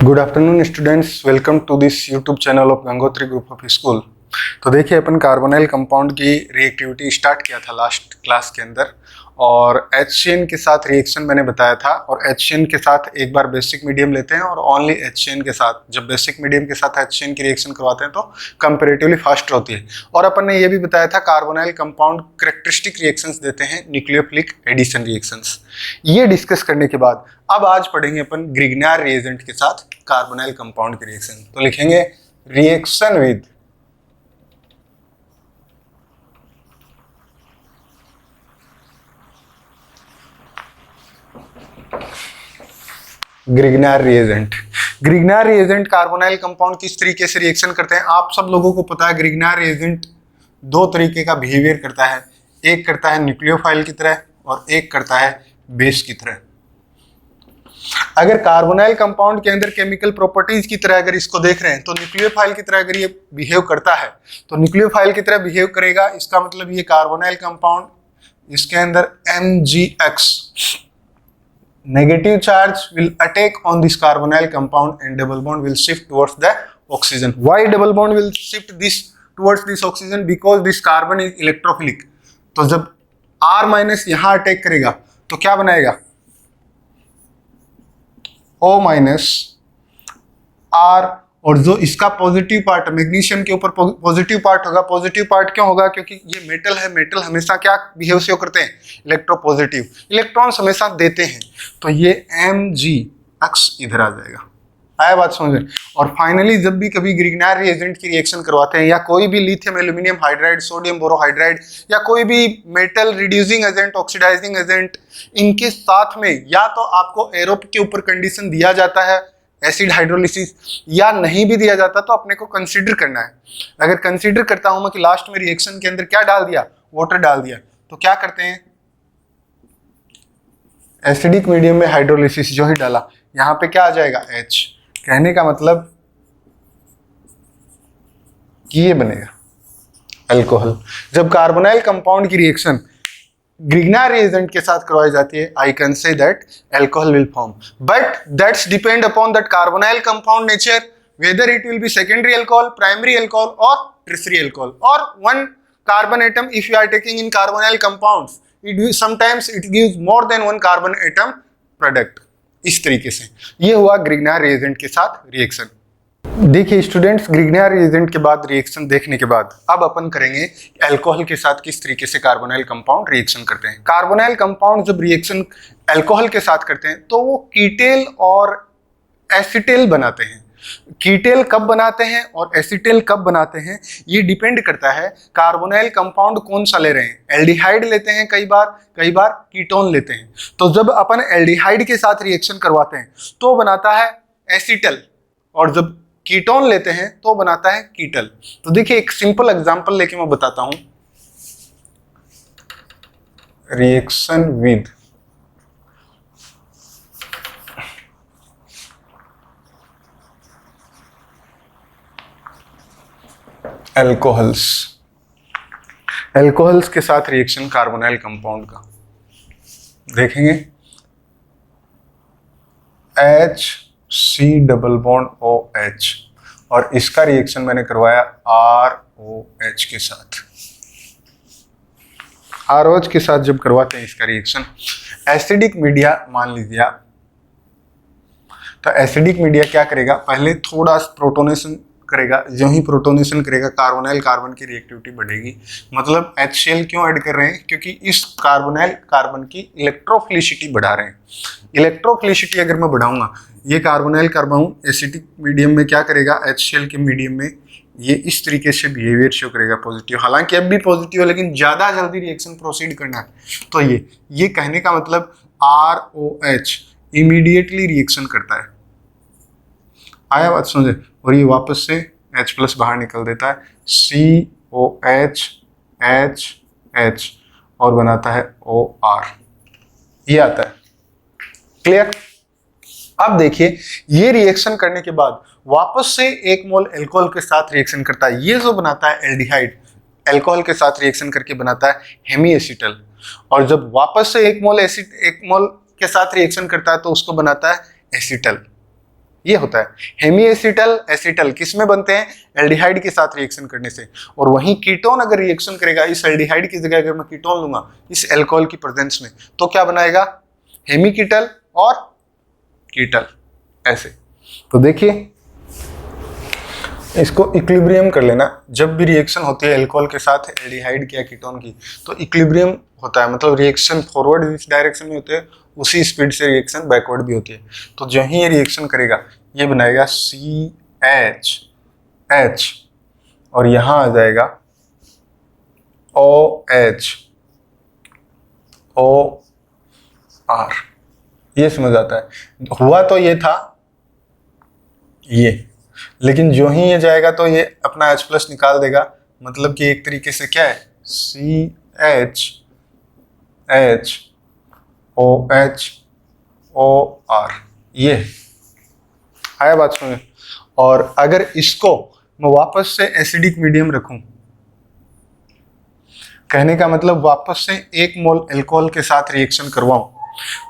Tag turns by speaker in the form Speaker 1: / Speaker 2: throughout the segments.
Speaker 1: Good afternoon students, welcome to this YouTube channel of Gangotri group of school. तो देखिए, अपन carbonyl compound की reactivity start किया था लास्ट क्लास के अंदर, और HCN के साथ रिएक्शन मैंने बताया था। और HCN के साथ एक बार बेसिक मीडियम लेते हैं और ओनली HCN के साथ, जब बेसिक मीडियम के साथ HCN की रिएक्शन करवाते हैं तो कंपैरेटिवली फास्ट होती है। और अपन ने ये भी बताया था कार्बोनाइल कंपाउंड कैरेक्टरिस्टिक रिएक्शंस देते हैं, न्यूक्लियोफिलिक एडिशन रिएक्शंस। ये डिस्कस करने के बाद अब आज पढ़ेंगे अपन ग्रिग्नार रिएजेंट के साथ कार्बोनाइल कंपाउंड की रिएक्शन। तो लिखेंगे reaction with Grignard reagent. Grignard reagent carbonyl compound किस तरीके से रिएक्शन करते हैं आप सब लोगों को पता है। ग्रिग्नार रिएजेंट दो तरीके का बिहेवियर करता है, एक करता है न्यूक्लियोफाइल की तरह और एक करता है बेस की तरह। अगर कार्बोनाइल कंपाउंड के अंदर केमिकल प्रॉपर्टीज की तरह अगर इसको देख रहे हैं तो न्यूक्लियोफाइल की तरह अगर ये बिहेव करता है तो न्यूक्लियोफाइल की तरह बिहेव करेगा। इसका मतलब ये कार्बोनाइल कंपाउंड, इसके अंदर MgX negative charge will attack on this carbonyl compound and double bond will shift towards the oxygen. Why double bond will shift this towards this oxygen? Because this carbon is electrophilic. तो जब R minus यहां attack करेगा तो क्या बनाएगा? O minus R, और जो इसका पॉजिटिव पार्ट मैग्नीशियम के ऊपर पॉजिटिव पार्ट होगा। पॉजिटिव पार्ट क्यों होगा? क्योंकि ये मेटल है, मेटल हमेशा क्या बिहेव से करते हैं? इलेक्ट्रोपॉजिटिव, इलेक्ट्रॉन्स हमेशा देते हैं। तो ये MgX इधर आ जाएगा। आया बात समझ? और फाइनली जब भी कभी ग्रिग्नार रिएजेंट की रिएक्शन करवाते हैं या कोई भी lithium aluminium hydride, sodium borohydride या कोई भी metal reducing agent, oxidising agent, इनके साथ में या तो आपको एरोप के ऊपर कंडीशन दिया जाता है एसिड हाइड्रोलिसिस, या नहीं भी दिया जाता तो अपने को कंसीडर करना है। अगर कंसीडर करता हूं मैं कि लास्ट में रिएक्शन के अंदर क्या डाल दिया? वाटर डाल दिया, तो क्या करते हैं? एसिडिक मीडियम में हाइड्रोलिसिस जो ही डाला, यहां पे क्या आ जाएगा? H। कहने का मतलब कि ये बनेगा अल्कोहल। जब कार्बोनाइल कंपाउंड की रिएक्शन ग्रिग्नार रिएजेंट के साथ करवाई जाती है, I can say that alcohol will form, but that's depend upon that carbonyl compound nature, whether it will be secondary alcohol, primary alcohol और टर्शियरी अल्कोहल, और one carbon atom if you are taking in carbonyl compounds, sometimes it gives more than one carbon atom product। इस तरीके से ये हुआ ग्रिग्नार reagent के साथ reaction. देखिए स्टूडेंट्स, ग्रिग्नार रिएजेंट के बाद रिएक्शन देखने के बाद अब अपन करेंगे अल्कोहल के साथ किस तरीके से कार्बोनाइल कंपाउंड रिएक्शन करते हैं। कार्बोनाइल कंपाउंड जब रिएक्शन अल्कोहल के साथ करते हैं तो वो कीटेल और एसिटेल बनाते हैं। कीटेल कब बनाते हैं और एसिटेल कब बनाते हैं ये डिपेंड करता है कार्बोनाइल कंपाउंड कौन सा ले रहे हैं। एल्डिहाइड लेते हैं कई बार कीटोन लेते हैं। तो जब अपन एल्डिहाइड के साथ रिएक्शन करवाते हैं तो बनाता है एसिटल, और जब कीटोन लेते हैं तो बनाता है कीटल। तो देखिए एक सिंपल एग्जांपल लेके मैं बताता हूं। रिएक्शन विद अल्कोहल्स, अल्कोहल्स के साथ रिएक्शन कार्बोनाइल कंपाउंड का देखेंगे। HC डबल बॉन्ड OH, और इसका रिएक्शन मैंने करवाया ROH के साथ। ROH के साथ जब करवाते हैं इसका रिएक्शन, एसिडिक मीडिया मान लीजिए आप, तो एसिडिक मीडिया क्या करेगा? पहले थोड़ा प्रोटोनेशन करेगा। जो ही प्रोटोनेशन करेगा कार्बोनाइल कार्बन की रिएक्टिविटी बढ़ेगी। मतलब HCl क्यों ऐड कर रहे हैं? क्योंकि इस कार्बोनाइल कार्बन की इलेक्ट्रोफिलिसिटी बढ़ा रहे हैं। इलेक्ट्रोफिलिसिटी अगर मैं बढ़ाऊंगा, ये कार्बोनाइल कार्बन एसिडिक मीडियम में क्या करेगा? HCl के मीडियम में ये इस तरीके से बिहेवियर शो करेगा पॉजिटिव। हालांकि अब भी पॉजिटिव है लेकिन ज्यादा जल्दी रिएक्शन प्रोसीड करना है। तो ये कहने का मतलब ROH इमीडिएटली रिएक्शन करता है। आया बात समझे? और ये वापस से H+ बाहर निकल देता है, COH H और बनाता है OR। ये आता है। क्लियर? अब देखिए ये रिएक्शन करने के बाद वापस से 1 मोल अल्कोहल के साथ रिएक्शन करता है। ये जो बनाता है एल्डिहाइड, अल्कोहल के साथ रिएक्शन करके बनाता है हेमी एसिटल, और जब वापस से 1 मोल के साथ रिएक्शन करता है तो उसको बनाता है एसिटल। ये होता है। हेमी एसिटल एसिटल किस में बनते हैं? एल्डिहाइड के साथ रिएक्शन करने से। और वहीं कीटोन अगर रिएक्शन करेगा इस एल्डिहाइड की जगह अगर मैं कीटोन लूंगा इस एल्कोहल की प्रेजेंस में, तो क्या बनाएगा? हेमी कीटल और कीटल ऐसे। तो देखिए इसको इक्विलिब्रियम कर लेना। जब भी रिएक्शन होती है अल्कोहल के साथ एल्डिहाइड या कीटोन की, तो इक्विलिब्रियम होता है, मतलब रिएक्शन फॉरवर्ड इस डायरेक्शन में होते हैं उसी स्पीड से रिएक्शन बैकवर्ड भी होती है। तो जो ही ये रिएक्शन करेगा ये बनाएगा CH और यहां आ जाएगा OH OR। ये समझ आता है? हुआ तो ये था ये, लेकिन जो ही ये जाएगा तो ये अपना H+ निकाल देगा, मतलब कि एक तरीके से क्या है CHOHOR। ये आया बात समझ? और अगर इसको मैं वापस से एसिडिक मीडियम रखूं, कहने का मतलब वापस से 1 मोल अल्कोहल के साथ रिएक्शन करवाऊं,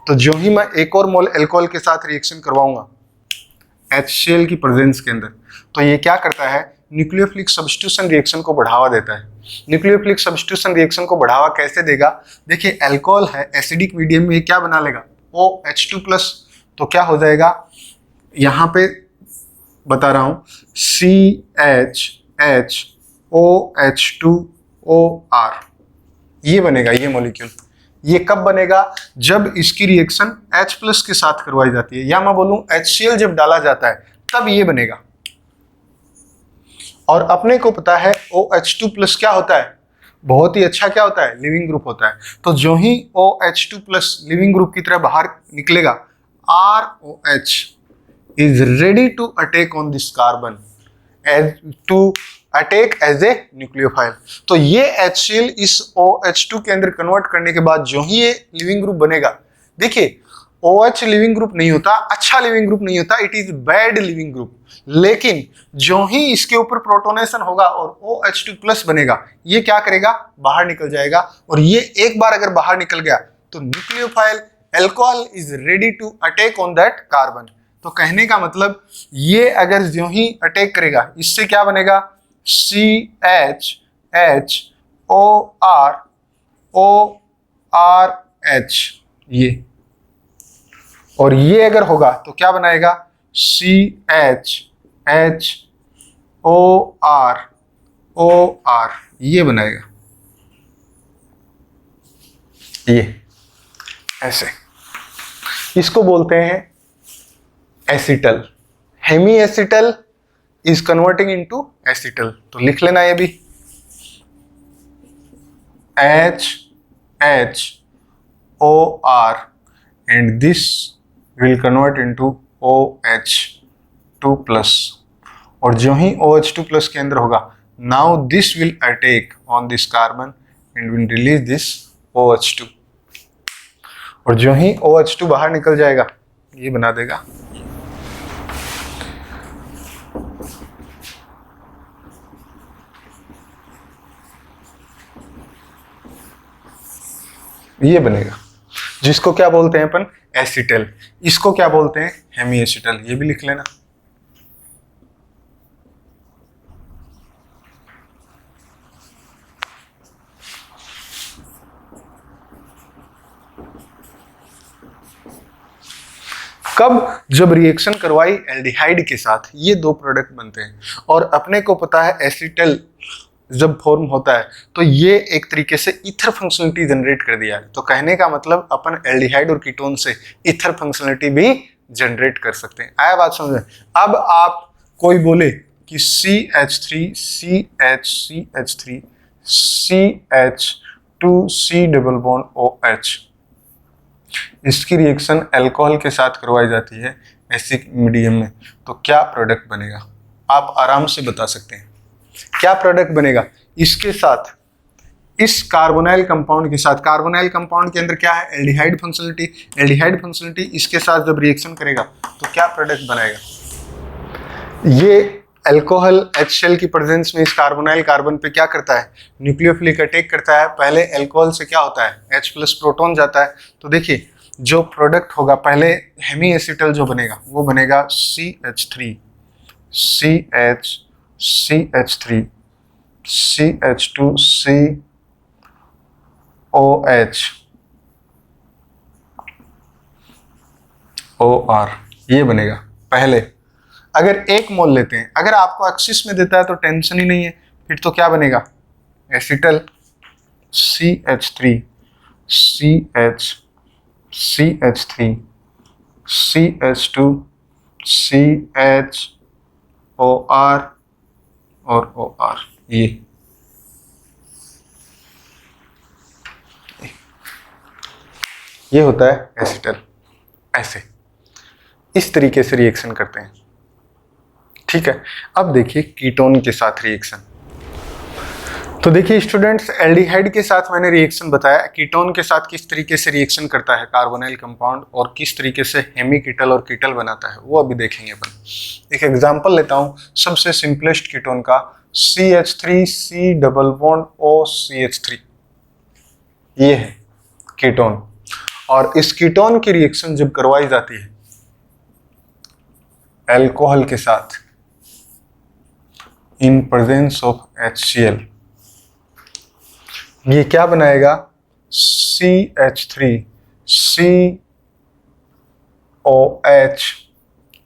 Speaker 1: तो जो ही मैं 1 और मोल अल्कोहल के साथ रिएक्शन करवाऊंगा HCl की प्रेजेंस के अंदर, तो ये क्या करता है? न्यूक्लियोफिलिक सब्स्टिट्यूशन रिएक्शन को बढ़ावा देता है। न्यूक्लियोफिलिक सब्स्टिट्यूशन रिएक्शन को बढ़ावा कैसे देगा? देखिए अल्कोहल है, एसिडिक मीडियम में क्या बना लेगा? OH2+। तो क्या हो जाएगा? यहाँ पे बता रहा हूं CHHOH2OR। ये बनेगा ये मॉलिक्यूल। ये कब बनेगा? जब इसकी रिएक्शन H+ के साथ करवाई जाती है, या मैं बोलूं HCl जब डाला जाता है तब ये बनेगा। और अपने को पता है OH2+ क्या होता है? बहुत ही अच्छा क्या होता है? लिविंग ग्रुप होता है। तो जो ही OH2+ लिविंग ग्रुप की तरह बाहर निकलेगा, ROH is ready to attack on this carbon as a nucleophile। तो ये HCl इस OH2 के अंदर कन्वर्ट करने के बाद जो ही ये लिविंग ग्रुप बनेगा, देखिए OH लिविंग ग्रुप नहीं होता, अच्छा लिविंग ग्रुप नहीं होता, it is bad leaving group. लेकिन जो ही इसके ऊपर प्रोटोनेशन होगा और OH2+ बनेगा, ये क्या करेगा? बाहर निकल जाएगा। और ये एक बार अगर बाहर निकल गया तो nucleophile alcohol is ready to attack on that carbon. तो कहने का मतलब ये अगर जो ही अटैक करेगा, इससे क्या बनेगा? CHHORORH ये। और ये अगर होगा तो क्या बनाएगा? CHHOROR ये बनाएगा। ये ऐसे, इसको बोलते हैं acetal. Hemi acetal is converting into acetal. तो लिख लेना ये भी HHOR and this will convert into OH2+। और जो ही OH2+ के अंदर होगा, now this will attack on this carbon and will release this OH2। और जो ही OH2 बाहर निकल जाएगा ये बना देगा ये बनेगा, जिसको क्या बोलते हैं अपन? एसिटल। इसको क्या बोलते हैं? Hemi acetal. ये भी लिख लेना। कब? जब रिएक्शन करवाई एल्डिहाइड के साथ, ये 2 प्रोडक्ट बनते हैं। और अपने को पता है एसिटल जब फॉर्म होता है तो ये एक तरीके से ईथर फंक्शनलिटी जनरेट कर दिया है। तो कहने का मतलब अपन एल्डिहाइड और कीटोन से ईथर फंक्शनलिटी भी जनरेट कर सकते हैं। आया बात समझ में? अब आप कोई बोले कि CH3 CH CH3 CH2C double bond OH, इसकी रिएक्शन अल्कोहल के साथ करवाई जाती है एसिडिक मीडियम में, तो क्या प्रोडक्ट बनेगा? आप आराम से बता सकते हैं क्या प्रोडक्ट बनेगा इसके साथ, इस कार्बोनाइल कंपाउंड के साथ। कार्बोनाइल कंपाउंड के अंदर क्या है? Aldehyde functionality. एल्डिहाइड फंक्शनलिटी इसके साथ जब रिएक्शन करेगा तो क्या प्रोडक्ट बनाएगा? ये अल्कोहल HCl की प्रेजेंस में इस कार्बोनाइल कार्बन पे क्या करता है? न्यूक्लियोफिलिक अटैक करता है। पहले अल्कोहल से क्या होता है? H+ प्रोटॉन जाता है। तो देखिए जो प्रोडक्ट होगा पहले हेमी एसिटल जो बनेगा वो बनेगा CH3 CH CH3 CH2 COH OR, ये बनेगा पहले। अगर 1 मोल लेते हैं, अगर आपको एक्सिस में देता है तो टेंशन ही नहीं है, फिर तो क्या बनेगा acetal CH3 CH CH3 CH2 CHOR और OR, ये होता है एसिटल। ऐसे इस तरीके से रिएक्शन करते हैं, ठीक है। अब देखिए कीटोन के साथ रिएक्शन। तो देखिए स्टूडेंट्स, एल्डिहाइड के साथ मैंने रिएक्शन बताया, कीटोन के साथ किस तरीके से रिएक्शन करता है कार्बोनाइल कंपाउंड और किस तरीके से हेमीकीटल और कीटल बनाता है वो अभी देखेंगे अपन। एक एग्जांपल लेता हूं सबसे सिंपलेस्ट कीटोन का, CH3C डबल बॉन्ड OCH3, ये है कीटोन। और इस कीटोन की रिएक्शन जब करवाई जाती है अल्कोहल के साथ इन प्रेजेंस ऑफ HCl, ये क्या बनाएगा CH3 COH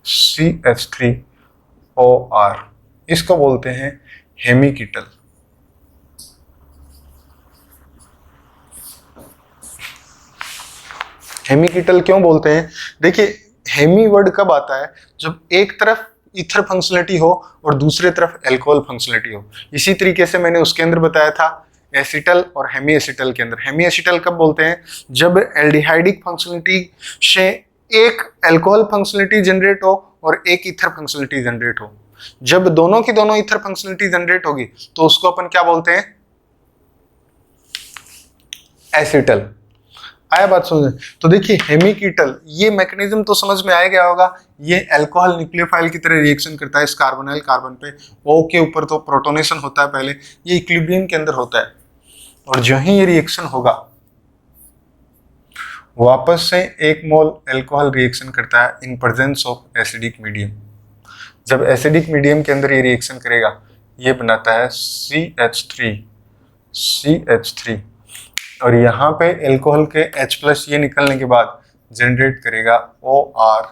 Speaker 1: CH3OR, इसको बोलते हैं हेमीकीटल। हेमीकीटल क्यों बोलते हैं? देखिए हेमी वर्ड कब आता है, जब एक तरफ ईथर फंक्शनलिटी हो और दूसरे तरफ अल्कोहल फंक्शनलिटी हो। इसी तरीके से मैंने उसके अंदर बताया था एसिटल और हेमी एसिटल के अंदर। हेमी एसिटल कब बोलते हैं, जब एल्डिहाइडिक फंक्शनलिटी से एक अल्कोहल फंक्शनलिटी जनरेट हो और एक ईथर फंक्शनलिटी जनरेट हो। जब दोनों की दोनों ईथर फंक्शनलिटी जनरेट होगी तो उसको अपन क्या बोलते हैं, एसिटल। आया बात समझ? तो देखिए हेमीकीटल, ये मैकेनिज्म तो समझ में आ गया होगा। ये अल्कोहल न्यूक्लियोफाइल की तरह रिएक्शन करता है इस कार्बोनाइल कार्बन पे। O के ऊपर तो प्रोटोनेशन होता है पहले, ये इक्विलिब्रियम के अंदर होता है और जो ही ये रिएक्शन होगा वापस से 1 मोल अल्कोहल रिएक्शन करता है इन प्रेजेंस ऑफ एसिडिक मीडियम। जब एसिडिक मीडियम के अंदर ये रिएक्शन करेगा ये बनाता है CH3 और यहाँ पे अल्कोहल के H+ ये निकलने के बाद जनरेट करेगा OR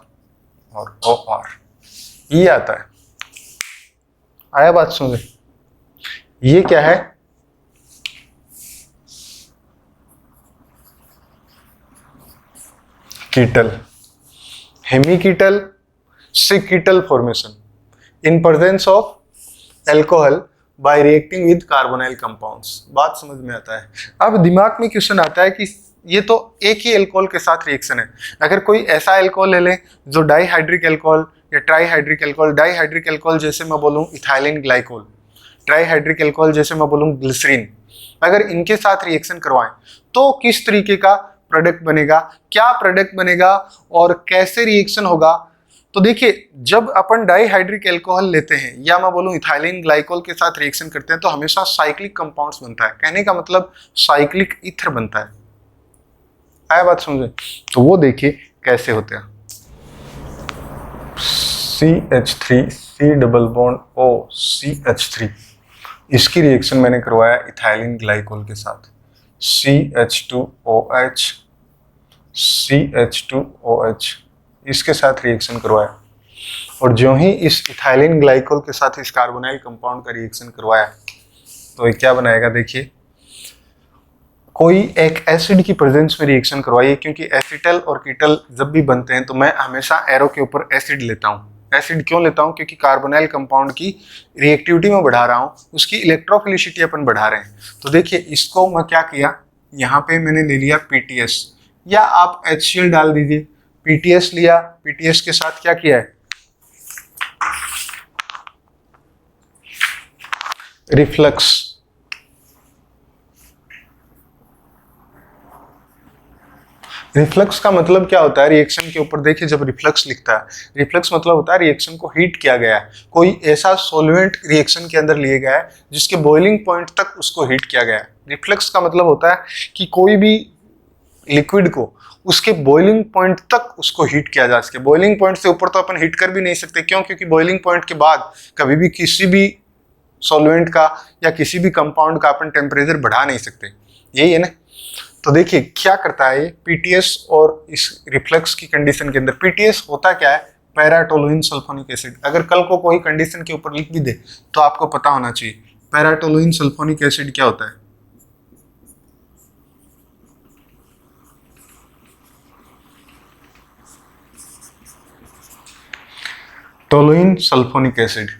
Speaker 1: और OR, ये आता है। आया बात समझे? ये क्या है, कीटल। हेमीकीटल से ketal formation in presence of alcohol by reacting with carbonyl compounds. बात समझ में आता है? अब दिमाग में क्वेश्चन आता है कि ये तो एक ही अल्कोहल के साथ रिएक्शन है, अगर कोई ऐसा अल्कोहल ले लें जो डाईहाइड्रिक अल्कोहल या ट्राईहाइड्रिक अल्कोहल, डाईहाइड्रिक अल्कोहल जैसे मैं बोलूं इथाइलिन ग्लाइकोल, ट्राईहाइड्रिक अल्कोहल जैसे मैं बोलूं ग्लिसरीन, अगर इनके साथ रिएक्शन करवाएं तो किस तरीके का प्रोडक्ट बनेगा, क्या प्रोडक्ट बनेगा और कैसे रिएक्शन होगा। तो देखिए जब अपन डाईहाइड्रिक अल्कोहल लेते हैं या मैं बोलूं इथाइलिन ग्लाइकोल के साथ रिएक्शन करते हैं तो हमेशा साइक्लिक कंपाउंड्स बनता है। कहने का मतलब साइक्लिक ईथर बनता है। आया बात समझे? तो वो देखिए कैसे होते हैं। CH3C डबल बॉन्ड OCH3, इसकी रिएक्शन मैंने करवाया इथाइलिन ग्लाइकोल के साथ। CH2OH CH2OH, इसके साथ रिएक्शन करवाया और जो ही इस इथाइलिन ग्लाइकोल के साथ इस कार्बोनाइल कंपाउंड का रिएक्शन करवाया तो ये क्या बनाएगा। देखिए कोई एक एसिड की प्रेजेंस में रिएक्शन करवाइए, क्योंकि एसिटल और कीटल जब भी बनते हैं तो मैं हमेशा एरो के ऊपर एसिड लेता हूँ। एसिड क्यों लेता हूँ, क्योंकि कार्बोनाइल कंपाउंड की रिएक्टिविटी में बढ़ा रहा हूँ, उसकी इलेक्ट्रोफिलिसिटी अपन बढ़ा रहे हैं। तो देखिए इसको मैं क्या किया, यहाँ पे मैंने ले लिया PTS या आप HCl डाल दीजिए। PTS लिया, PTS के साथ क्या किया है, रिफ्लक्स। रिफ्लक्स का मतलब क्या होता है, रिएक्शन के ऊपर देखिए जब रिफ्लक्स लिखता है, रिफ्लक्स मतलब होता है रिएक्शन को हीट किया गया है, कोई ऐसा सॉल्वेंट रिएक्शन के अंदर लिए गया है जिसके बॉइलिंग पॉइंट तक उसको हीट किया गया है। रिफ्लक्स का मतलब होता है कि कोई भी लिक्विड को उसके बॉइलिंग पॉइंट तक उसको हीट किया जा सके। बॉइलिंग पॉइंट से ऊपर तो अपन हीट कर भी नहीं सकते, क्यों? क्योंकि बॉइलिंग पॉइंट के बाद कभी भी किसी भी सॉल्वेंट का या किसी भी कंपाउंड का अपन टेम्परेचर बढ़ा नहीं सकते, यही है ना। तो देखिए क्या करता है ये पीटीएस और इस रिफ्लक्स की कंडीशन के अंदर। पीटीएस होता क्या है? Para toluene sulphonic acid. अगर कल को कोई कंडीशन के ऊपर लिख भी दे तो आपको पता होना चाहिए पैरा टोलुइन सल्फोनिक एसिड क्या होता है। टोलुइन सल्फोनिक एसिड,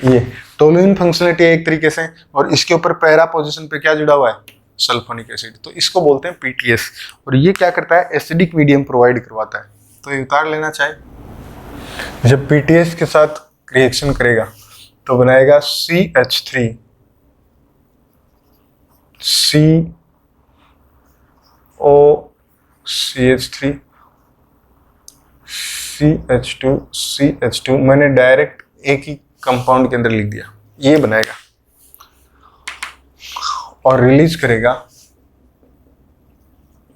Speaker 1: ये टोलुइन फंक्शनलिटी है एक तरीके से, और इसके ऊपर पैरा पोजीशन पे क्या जुड़ा हुआ है? Sulphonic acid. तो इसको बोलते हैं पीटीएस। और ये क्या करता है? एसिडिक मीडियम प्रोवाइड करवाता है। तो ये उतार लेना चाहिए। जब पीटीएस के साथ रिएक्शन करेगा तो बनाएगा CH3 COCH3 CH2 मैंने डायरेक्ट एक ही कंपाउंड के अंदर लिख दिया, ये बनाएगा और रिलीज करेगा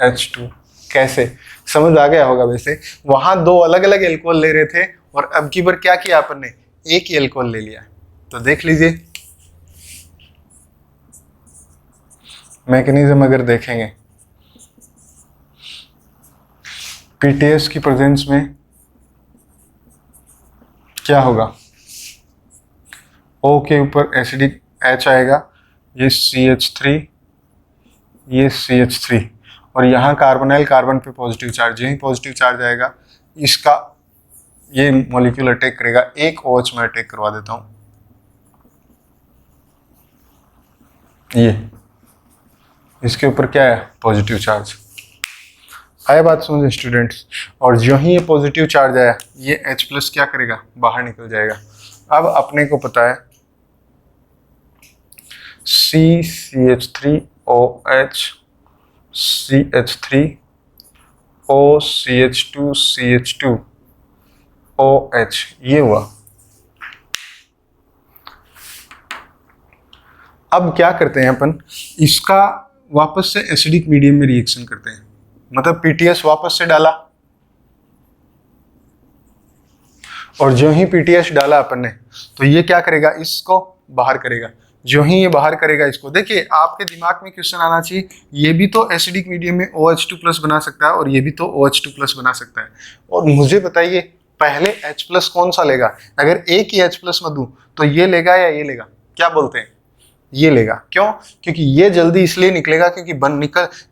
Speaker 1: H2। कैसे? समझ आ गया होगा। वैसे वहां दो अलग अलग एल्कोहल ले रहे थे और अब की बार क्या किया अपन ने? एक ही एल्कोहल ले लिया। तो देख लीजिए मैकेनिज्म अगर देखेंगे पीटीएस की प्रेजेंस में क्या होगा? O के ऊपर एसिडिक H आएगा, ये CH3 ये CH3 और यहाँ कार्बोनाइल कार्बन पे पॉजिटिव चार्ज, यही पॉजिटिव चार्ज आएगा, इसका ये मॉलिक्यूल अटैक करेगा। एक OH में अटैक करवा देता हूँ, ये इसके ऊपर क्या है? Positive charge. आया बात समझ स्टूडेंट्स? और जो ही ये पॉजिटिव चार्ज आया ये H+ क्या करेगा? बाहर निकल जाएगा। अब अपने को पता है CH3OH CH3 OCH2 CH2 OH, ये हुआ। अब क्या करते हैं अपन? इसका वापस से एसिडिक मीडियम में रिएक्शन करते हैं। मतलब पीटीएस वापस से डाला और जो ही पीटीएस डाला अपन ने तो ये क्या करेगा? इसको बाहर करेगा। जो ही ये बाहर करेगा इसको, देखिए आपके दिमाग में क्वेश्चन आना चाहिए, ये भी तो एसिडिक मीडियम में OH2+ बना सकता है और ये भी तो OH2+ बना सकता है। और मुझे बताइए पहले H+ कौन सा लेगा? अगर एक ही H+ में दूं तो ये लेगा या ये लेगा? क्या बोलते हैं? ये लेगा। क्यों? क्योंकि ये जल्दी इसलिए निकलेगा क्योंकि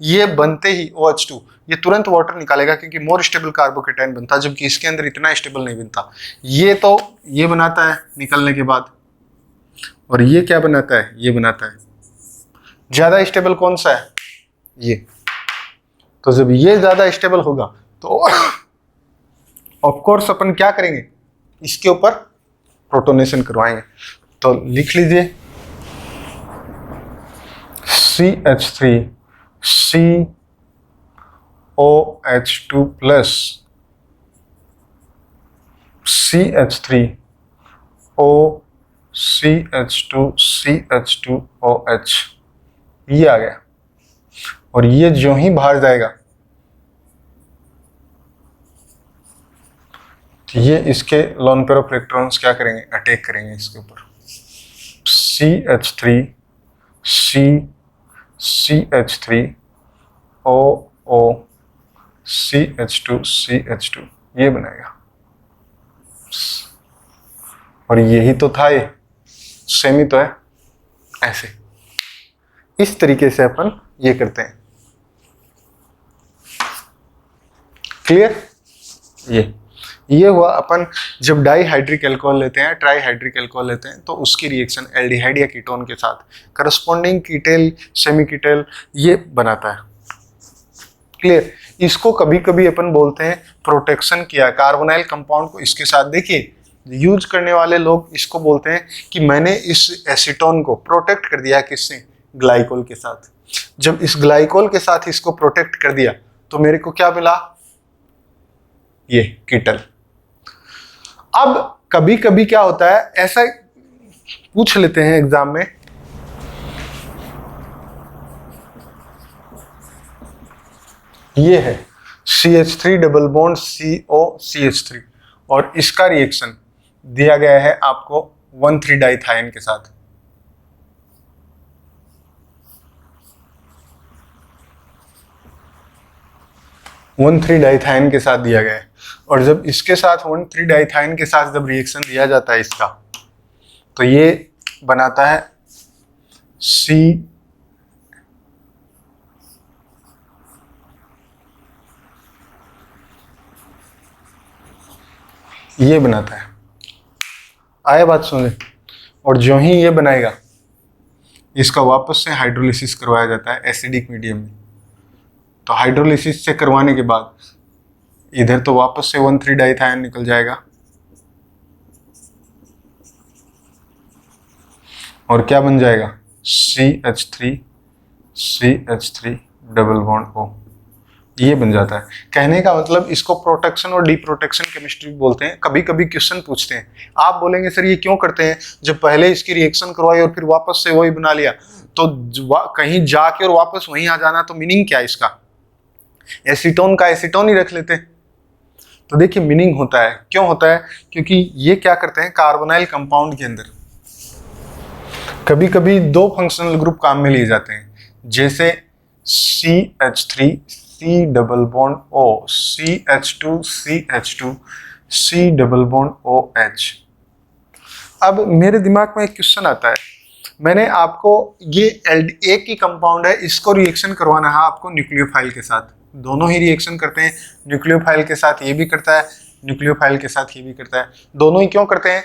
Speaker 1: ये बनते ही OH2 ये तुरंत वाटर निकालेगा क्योंकि मोर स्टेबल कार्बोकेटाइन बनता है, जबकि इसके अंदर इतना स्टेबल नहीं बनता। ये तो ये बनाता है निकलने के बाद, और ये क्या बनाता है? ये बनाता है। ज्यादा स्टेबल कौन सा है? ये। तो जब ये ज्यादा स्टेबल होगा तो ऑफ कोर्स अपन क्या करेंगे? इसके ऊपर प्रोटोनेशन करवाएंगे। तो लिख लीजिए CH3 COH2+ CH3 OCH2 CH2OH, ये आ गया। और ये जो ही बाहर जाएगा तो ये इसके लोन पेयर ऑफ इलेक्ट्रॉन्स क्या करेंगे? अटैक करेंगे इसके ऊपर। CH3 CH3 OO CH2 CH2, ये बनाएगा। और यही तो था, ये सेम ही तो है। ऐसे इस तरीके से अपन ये करते हैं। क्लियर? ये हुआ अपन जब डाईहाइड्रिक अल्कोहल लेते हैं, ट्राईहाइड्रिक अल्कोहल लेते हैं तो उसकी रिएक्शन एल्डिहाइड या कीटोन के साथ करस्पॉन्डिंग कीटेल सेमी कीटेल ये बनाता है। क्लियर? इसको कभी कभी अपन बोलते हैं प्रोटेक्शन किया कार्बोनाइल कंपाउंड को इसके साथ। देखिए यूज करने वाले लोग इसको बोलते हैं कि मैंने इस एसीटोन को प्रोटेक्ट कर दिया, किससे? ग्लाइकोल के साथ। जब इस ग्लाइकोल के साथ इसको प्रोटेक्ट कर दिया तो मेरे को क्या मिला? ये कीटल। अब कभी कभी क्या होता है, ऐसा पूछ लेते हैं एग्जाम में ये है CH3 डबल बॉन्ड COCH3 और इसका रिएक्शन दिया गया है आपको 1,3 डाइथाइन के साथ। वन थ्री डाइथाइन के साथ दिया गया है और जब इसके साथ 1,3 डाइथाइन के साथ जब रिएक्शन दिया जाता है इसका, तो ये बनाता है C ये बनाता है। आए बात सुने। और जो ही ये बनाएगा इसका वापस से हाइड्रोलिसिस करवाया जाता है एसिडिक मीडियम में। तो हाइड्रोलिसिस से करवाने के बाद इधर तो वापस से 1,3 डाइथाइन निकल जाएगा और क्या बन जाएगा CH3 डबल बॉन्ड O, ये बन जाता है। कहने का मतलब इसको प्रोटेक्शन और डिप्रोटेक्शन केमिस्ट्री बोलते हैं। कभी कभी क्वेश्चन पूछते हैं, आप बोलेंगे सर ये क्यों करते हैं, जब पहले इसकी रिएक्शन करवाई और फिर वापस से वही बना लिया तो कहीं जाके और वापस वहीं आ जाना, तो मीनिंग क्या है इसका? एसीटोन का एसीटोन ही रख लेते। तो देखिए मीनिंग होता है, क्यों होता है? क्योंकि ये क्या करते हैं, कार्बोनाइल कंपाउंड के अंदर कभी कभी दो फंक्शनल ग्रुप काम में लिए जाते हैं, जैसे CH3 C double bond O, CH2 C double bond OH। अब मेरे दिमाग में एक क्वेश्चन आता है, मैंने आपको ये एक ही कंपाउंड है, इसको रिएक्शन करवाना है आपको न्यूक्लियोफाइल के साथ। दोनों ही रिएक्शन करते हैं, न्यूक्लियोफाइल के साथ ये भी करता है, न्यूक्लियोफाइल के साथ ये भी करता है। दोनों ही क्यों करते हैं?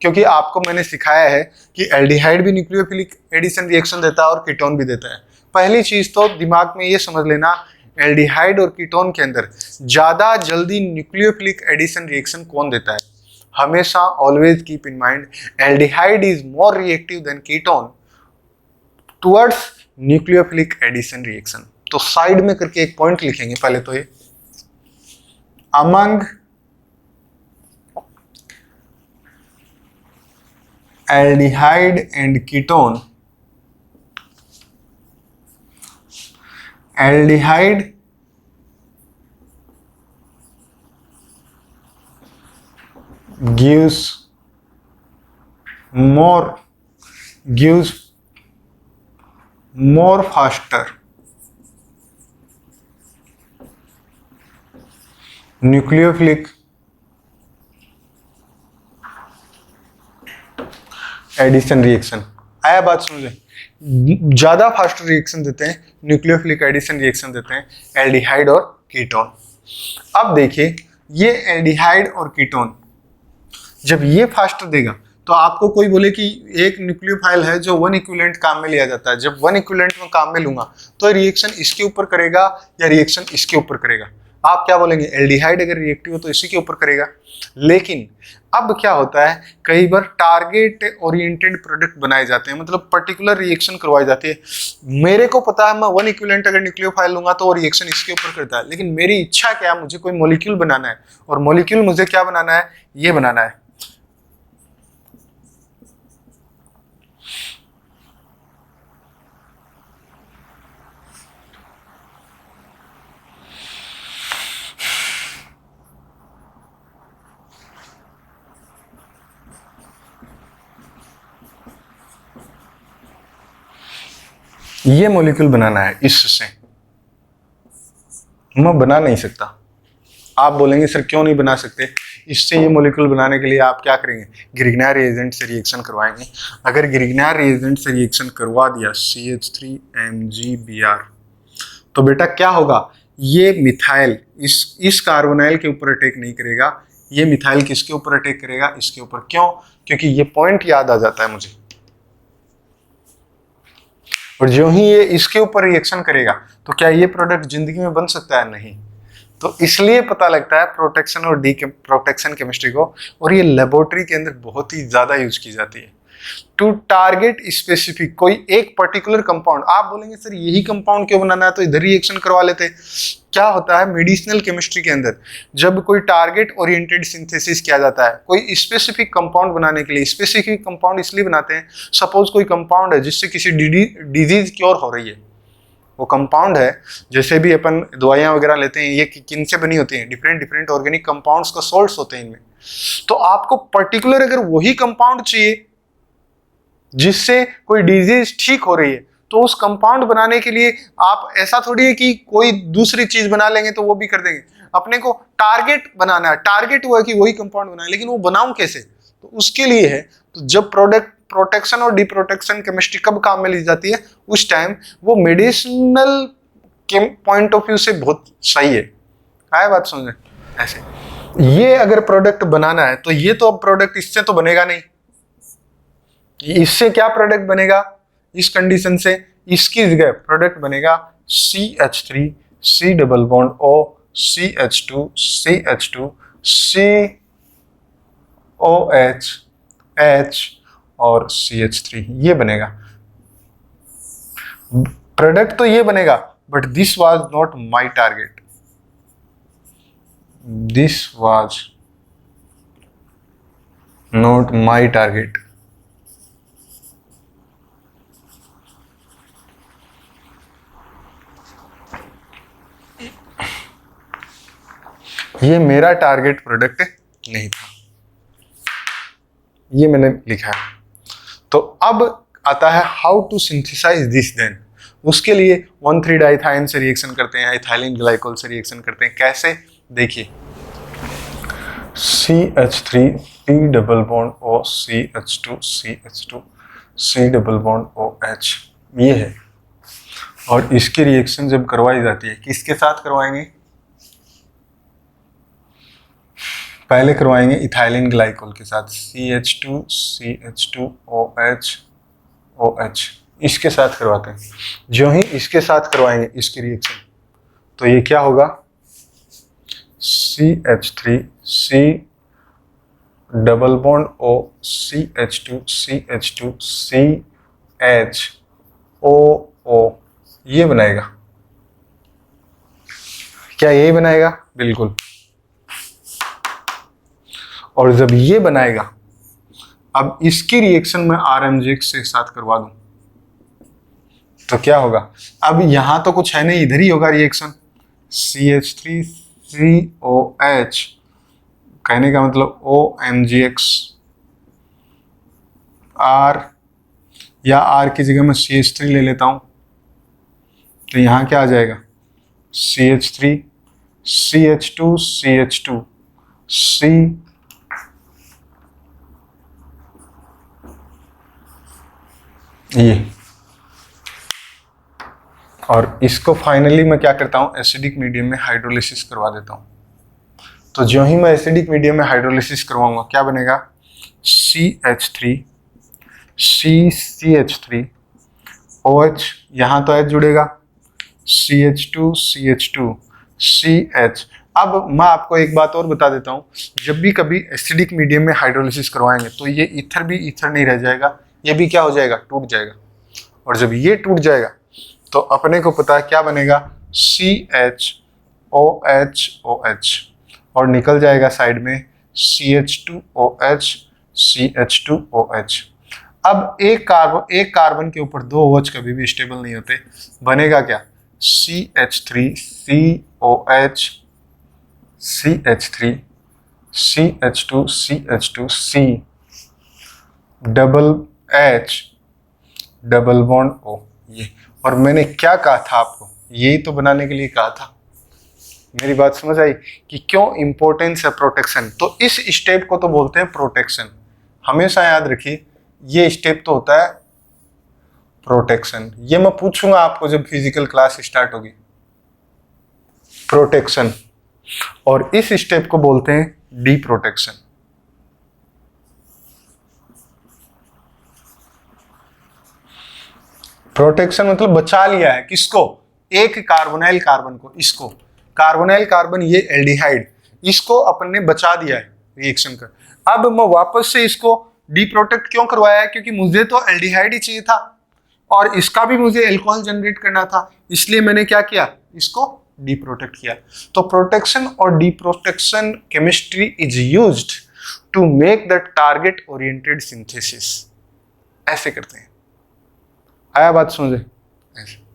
Speaker 1: क्योंकि आपको मैंने सिखाया है कि एल्डिहाइड भी न्यूक्लियोफिलिक एडिशन रिएक्शन देता है और कीटोन भी देता है। पहली चीज तो दिमाग में ये समझ लेना, एल्डिहाइड और कीटोन के अंदर ज्यादा जल्दी न्यूक्लियोफिलिक एडिशन रिएक्शन कौन देता है? हमेशा always keep in mind, aldehyde is more reactive than ketone towards nucleophilic addition reaction. तो साइड में करके एक पॉइंट लिखेंगे पहले तो, ये among aldehyde and ketone, aldehyde gives more faster nucleophilic addition reaction. आया बात समझे? ज्यादा फास्ट रिएक्शन देते हैं, न्यूक्लियोफिलिक एडिशन रिएक्शन देते हैं एल्डिहाइड और कीटोन। अब देखिए ये एल्डिहाइड और कीटोन जब ये फास्ट देगा तो आपको कोई बोले कि एक न्यूक्लियोफाइल है जो 1 इक्विवेलेंट काम में लिया जाता है, जब 1 इक्विवेलेंट में काम में लूंगा तो रिएक्शन इसके ऊपर करेगा या रिएक्शन इसके ऊपर करेगा? आप क्या बोलेंगे? एल्डिहाइड अगर रिएक्टिव हो तो इसी के ऊपर करेगा। लेकिन अब क्या होता है, कई बार टारगेट ओरिएंटेड प्रोडक्ट बनाए जाते हैं, मतलब पर्टिकुलर रिएक्शन करवाई जाती है। मेरे को पता है मैं 1 इक्विवेलेंट अगर न्यूक्लियोफाइल लूंगा तो वो रिएक्शन इसके ऊपर करता है, लेकिन मेरी इच्छा क्या, मुझे कोई मॉलिक्यूल बनाना है और मॉलिक्यूल मुझे क्या बनाना है, ये बनाना है। ये मॉलिक्यूल बनाना है, इससे मैं बना नहीं सकता। आप बोलेंगे सर क्यों नहीं बना सकते? इससे ये मॉलिक्यूल बनाने के लिए आप क्या करेंगे? ग्रिग्नार रिएजेंट से रिएक्शन करवाएंगे। अगर ग्रिग्नार रिएजेंट से रिएक्शन करवा दिया CH3MgBr, तो बेटा क्या होगा, ये मिथाइल इस कार्बोनाइल के ऊपर अटैक नहीं करेगा, ये मिथाइल किसके ऊपर अटैक करेगा? इसके ऊपर। क्यों? क्योंकि ये पॉइंट याद आ जाता है मुझे। और जो ही ये इसके ऊपर रिएक्शन करेगा तो क्या ये प्रोडक्ट जिंदगी में बन सकता है? नहीं। तो इसलिए पता लगता है प्रोटेक्शन और प्रोटेक्शन केमिस्ट्री को, और ये लेबोरेटरी के अंदर बहुत ही ज्यादा यूज की जाती है टू टारगेट स्पेसिफिक कोई एक पर्टिकुलर कंपाउंड। आप बोलेंगे सर यही कंपाउंड क्यों बनाना है, तो इधर रिएक्शन करवा लेते। क्या होता है मेडिसिनल केमिस्ट्री के अंदर, जब कोई टारगेट ओरिएंटेड सिंथेसिस किया जाता है कोई स्पेसिफिक कंपाउंड बनाने के लिए, स्पेसिफिक कंपाउंड इसलिए बनाते हैं, सपोज कोई कंपाउंड है जिससे किसी डिजीज क्योर हो रही है, वो कंपाउंड है, जैसे भी अपन दवाइयाँ वगैरह लेते हैं, ये किन से बनी होती हैं, डिफरेंट डिफरेंट ऑर्गेनिक कंपाउंड्स का सोल्ट्स होते हैं इनमें। तो आपको पर्टिकुलर अगर वही कंपाउंड चाहिए जिससे कोई डिजीज ठीक हो रही है, तो उस कंपाउंड बनाने के लिए आप ऐसा थोड़ी है कि कोई दूसरी चीज बना लेंगे तो वो भी कर देंगे। अपने को टारगेट बनाना है, टारगेट हुआ कि वही कंपाउंड बनाए, लेकिन वो बनाऊं कैसे, तो उसके लिए है। तो जब प्रोडक्ट प्रोटेक्शन और डिप्रोटेक्शन केमिस्ट्री कब काम में ली जाती है, उस टाइम वो मेडिसिनल के पॉइंट ऑफ व्यू से बहुत सही है। क्या बात समझे? ऐसे ये अगर प्रोडक्ट बनाना है तो ये तो अब प्रोडक्ट इससे तो बनेगा नहीं, इससे क्या प्रोडक्ट बनेगा इस कंडीशन से, इसकी जगह प्रोडक्ट बनेगा CH3 C double bond O CH2 CH2 COH H और CH3, ये बनेगा प्रोडक्ट, तो ये बनेगा। But this was not my target, this was not my target. ये मेरा टारगेट प्रोडक्ट नहीं था, ये मैंने लिखा है। तो अब आता है how to synthesise this then. उसके लिए 1,3-डाइथाइन से रिएक्शन करते हैं, इथाइलिन ग्लाइकोल से रिएक्शन करते हैं। कैसे, देखिए CH3 C double bond O CH2 CH2 C double bond OH, ये है। और इसकी रिएक्शन जब करवाई जाती है, किसके साथ करवाएंगे, पहले करवाएंगे इथाइलिन ग्लाइकोल के साथ, CH2 CH2 OH OH, इसके साथ करवाते हैं। जो ही इसके साथ करवाएंगे इसकी रिएक्शन, तो ये क्या होगा, CH3 C double bond O CH2 CH2 CH OO, ये बनाएगा। क्या यही बनाएगा? बिल्कुल। और जब ये बनाएगा, अब इसकी रिएक्शन में RMGX के साथ करवा दूं तो क्या होगा, अब यहां तो कुछ है नहीं, इधर ही होगा रिएक्शन। CH3 COH, कहने का मतलब OMGX R, या R की जगह मैं CH3 ले लेता हूं, तो यहां क्या आ जाएगा, CH3 CH2 CH2 C, ये। और इसको फाइनली मैं क्या करता हूँ, एसिडिक मीडियम में हाइड्रोलिसिस करवा देता हूँ। तो जो ही मैं एसिडिक मीडियम में हाइड्रोलिसिस करवाऊंगा, क्या बनेगा, CH3 CH3 OH, यहाँ तो H जुड़ेगा, CH2 CH2 CH। अब मैं आपको एक बात और बता देता हूँ, जब भी कभी एसिडिक मीडियम में हाइड्रोलिसिस करवाएंगे तो ये ईथर भी ईथर नहीं रह जाएगा, ये भी क्या हो जाएगा, टूट जाएगा। और जब ये टूट जाएगा तो अपने को पता है क्या बनेगा, CHOH और निकल जाएगा साइड में CH2OH CH2OH। अब एक कार्बन के ऊपर दो OH कभी भी स्टेबल नहीं होते, बनेगा क्या, CH3 COH CH3 CH2 CH2 C double H double bond O, ये। और मैंने क्या कहा था आपको, यही तो बनाने के लिए कहा था। मेरी बात समझ आई कि क्यों इंपॉर्टेंस है प्रोटेक्शन। तो इस स्टेप को तो बोलते हैं प्रोटेक्शन, हमेशा याद रखिए, ये स्टेप तो होता है प्रोटेक्शन। ये मैं पूछूंगा आपको जब फिजिकल क्लास स्टार्ट होगी, प्रोटेक्शन। और इस स्टेप को बोलते हैं डी प्रोटेक्शन। प्रोटेक्शन मतलब बचा लिया है, किसको, एक कार्बोनाइल कार्बन को, इसको कार्बोनाइल कार्बन, ये एल्डिहाइड, इसको अपन ने बचा दिया है रिएक्शन कर। अब मैं वापस से इसको डी प्रोटेक्ट क्यों करवाया है, क्योंकि मुझे तो एल्डिहाइड ही चाहिए था और इसका भी मुझे एल्कोहल जनरेट करना था, इसलिए मैंने क्या किया, इसको डी प्रोटेक्ट किया। तो प्रोटेक्शन और deprotection chemistry is used to make the target oriented synthesis. ऐसे करते हैं, आया बात समझे? ऐसे।